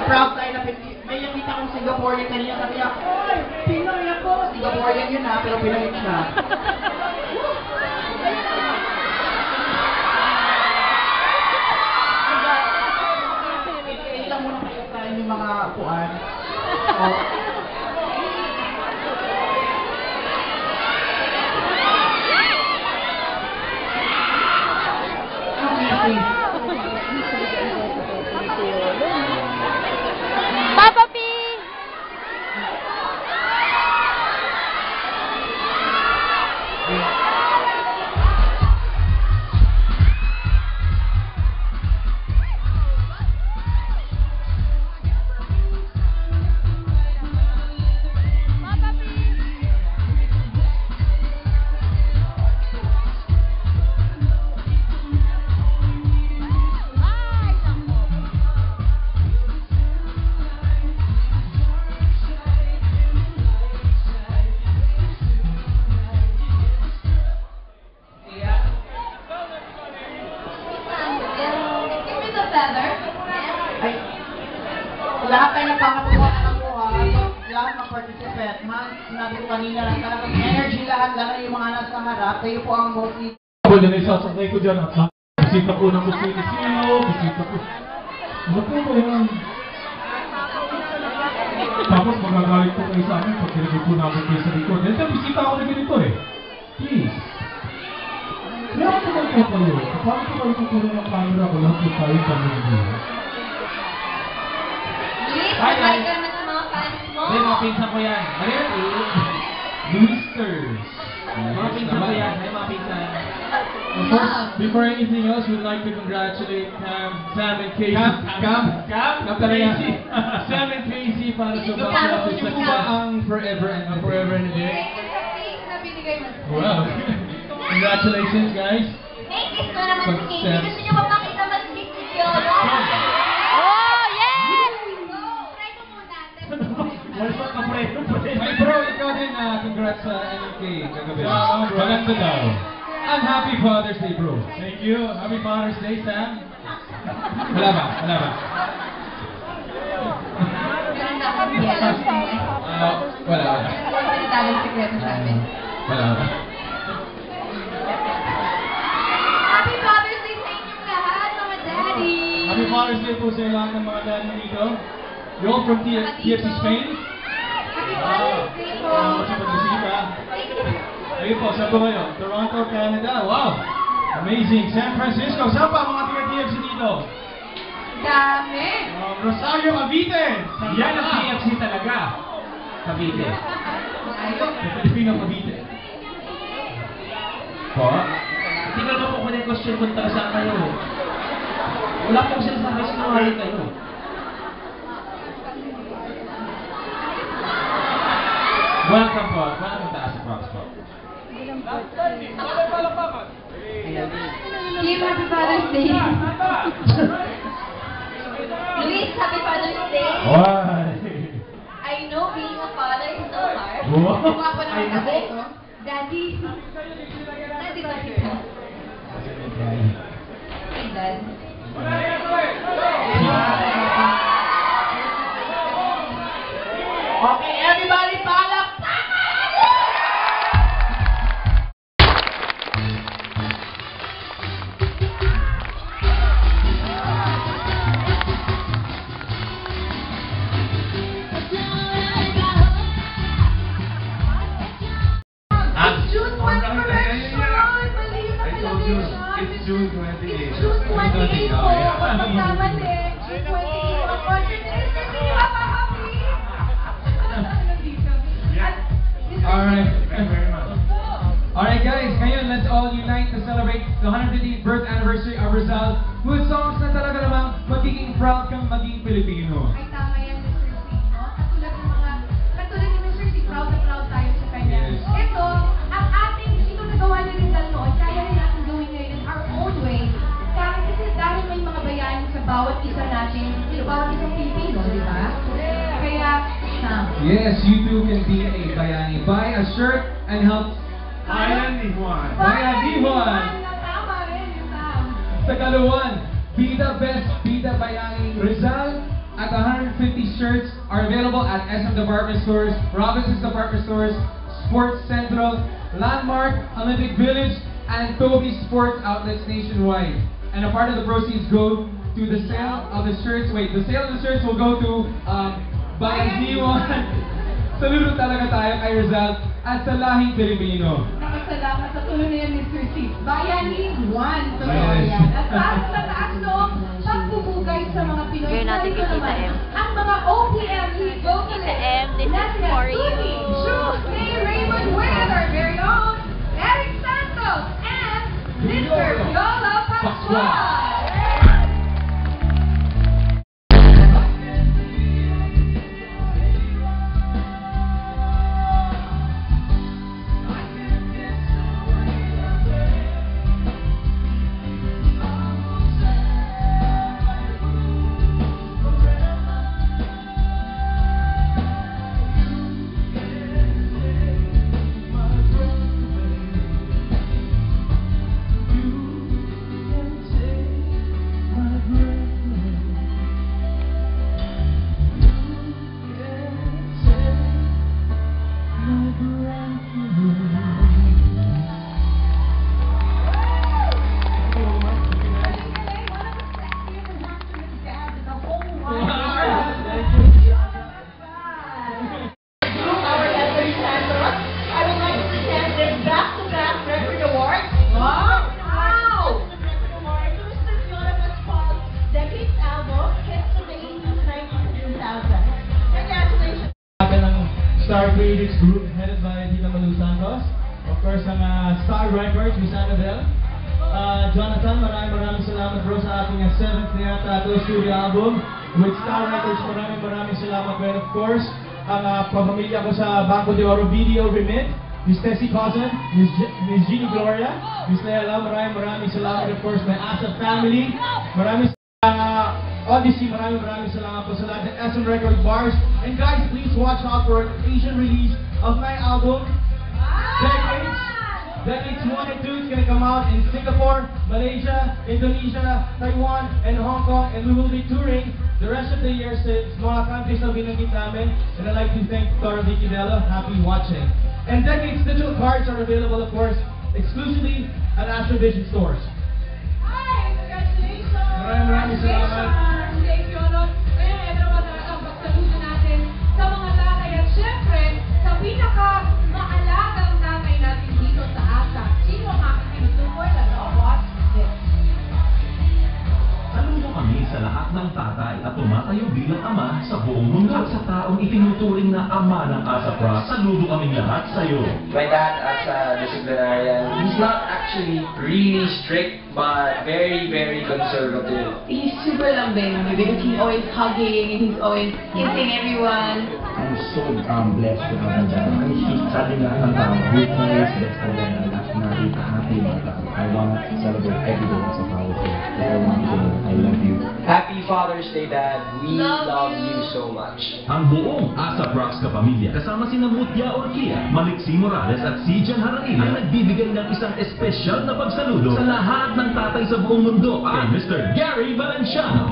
proud tayo na may nakita kong Singaporean kanina, sabi niya, oy, Pinoy ako! Singaporean yun ha, pero Pinoy siya. Ilang muna kayo sa inyong mga kuan. Oh. Papa P! Lahat tayo nagpapatuwa ako ha. Lahat mag-participate. Sinabi ko kanina lang talagang energy lahat yung mga nasa harap. Kayo po ang mostly. Ako dyan ay sasakay ko dyan at bisita ko ng Kusini Sino, bisita ko. Ano po ba yan? Tapos magagalit po kayo sa amin pag tinagay po namin kayo sa likod. Dahil sa bisita ako na ganito eh. Please. Kaya ako naman po kayo. Paano po kayo kukunin ng camera ko lang po tayo kami nito? Hi guys! May mga pinsan ko yan. Boosters. Mga pinsan ko yan. May mga pinsan. Of course, before anything else, we'd like to congratulate Sam and Casey. Cam talaga. Sam and Casey para sa mga success ang forever and a day. Wow. Congratulations, guys. May kiss na naman si Katie. Gusto niyo ba makita mas kiss ni Yolo? Oh, yes! Try mo muna. Wala ka preto. Ay bro, ikaw din congrats sa NMK kagabi. Maganda daw. I'm happy Father's Day, bro. Thank you. Happy Father's Day, Sam. Wala ba? Meron na akong yellow sa inyo. Wala. Pinitalang sikreto sa amin. Wala. Happy Father's Day sa inyong lahat, mga daddy! Happy Father's Day po sa lahat ng mga daddy dito. You all from TFC Spain? Happy Father's Day po! Sa pagbisita. Thank you. Ayun po, saan po kayo? Toronto, Canada. Wow! Amazing. San Francisco. Saan pa mga TFC dito? Dami! Rosario, Cavite. Yan ang TFC talaga. Cavite. Ayun. Pilipino, Cavite. Po? Hindi ka naman po kung yung question kung taga saan kayo. Wala pong sinasabi sinungaling kayo. Welcome po. Welcome to Asa Props po. Kim, Happy Father's Day! Luis, Happy Father's Day! Why? I know being a father is so hard. Wow. Guwapo naman kasi ito. Daddy! Daddy ba kita? Hey, Dad. Okay, everybody, palakpakan! June 1 correction! Mali yung nakalagay. It's June 28. It's June 28 po. Huwag magkamali. June 28. Unfortunately, kasi Papa Happy. Nandito. Alright. Alright guys, ngayon let's all unite to celebrate the 150th birth anniversary of Rizal with songs na talaga namang magiging proud kang maging Pilipino. Ay, tama yan, Mr. C. No? Katulad ni Mr. C, proud na proud tayo sa kanya. Yes. Ito, ang ating, ito nagawa ni Rizal noon, kaya rin natin gawin ngayon in our own way. Kasi dahil may mga bayani sa bawat isa natin, bawat isang Pilipino, di ba? Kaya, Yes, you too can be a bayani. Buy a shirt and help Bayanihan. Bayanihan. Tama rin, yung tama. Sa Kaluan, be the best, be the bayani Rizal at 150 shirts are available at SM Department Stores, Robinsons Department Stores, Sports Central, Landmark, Olympic Village, and Toby Sports outlets nationwide. And a part of the proceeds go to the sale of the shirts. Wait, the sale of the shirts will go to Bayaziwan. Saludo talaga tayo kay Rizal at sa lahing Pilipino. Nakasalamat sa tuloy na yan, Mr. C. Bayani 1. Totoo Yes. yan. At taas na taas, no? Pagbubugay sa mga Pinoy. Gawin natin kay Tita M. Ang mga OPM vocalists. Tita M, this is for you. May Raymond with our very own Eric Santos and Mr. Yolo Pascual. Star Creatives Group headed by Tita Malu Santos. Of course, ang Star Records, Miss Annabelle. Jonathan, maraming salamat bro sa ating 7th na yata studio album with Star Records. Maraming salamat bro. Of course, ang pamilya ko sa Banco de Oro Video Remit, Miss Tessie Cousin, Miss Jeannie Gloria, Miss Leila, maraming salamat. Of course, my ASAP family, maraming Odyssey, maraming salamat po sa lahat ng SM Record Bars. And guys, please watch out for an Asian release of my album, Decades 1 and 2. It's gonna come out in Singapore, Malaysia, Indonesia, Taiwan, and Hong Kong. And we will be touring the rest of the year since mga countries na binanggit namin. And I'd like to thank Toro Vicky Delo. Happy watching. And Decades digital cards are available, of course, exclusively at Astro Vision stores. Hi! Congratulations! Maraming salamat. Thank you, Lord. Kaya ito naman ang pagsaludo natin sa mga tatay at syempre sa pinaka-maalagang tatay natin dito sa ASAP. Sino ang aking tinutukoy na watch this? Saludo kami sa lahat ng tatay at tumatayo bilang ama sa buong mundo at sa taong itinuturing na ama ng ASAP Rock. Saludo kaming lahat sa iyo. My dad as a disciplinarian, he's not actually really strict, but very, very conservative. He's super lambing because he's always hugging and he's always kissing everyone. I'm so blessed to have my dad. He's sabi lahat ng tao, good times, best talaga na lahat na happy mga tao. I want to celebrate every day as a father. I want to know I love you. Happy Father's Day, Dad. We love you so much. Ang buong ASAP Rocks kapamilya kasama sina Mutya Orquia, Maliksi Morales at si Jan Haranilla ang nagbibigay ng isang espesyal na pagsaludo sa lahat ng tatay sa buong mundo kay Mr. Gary Valenciano.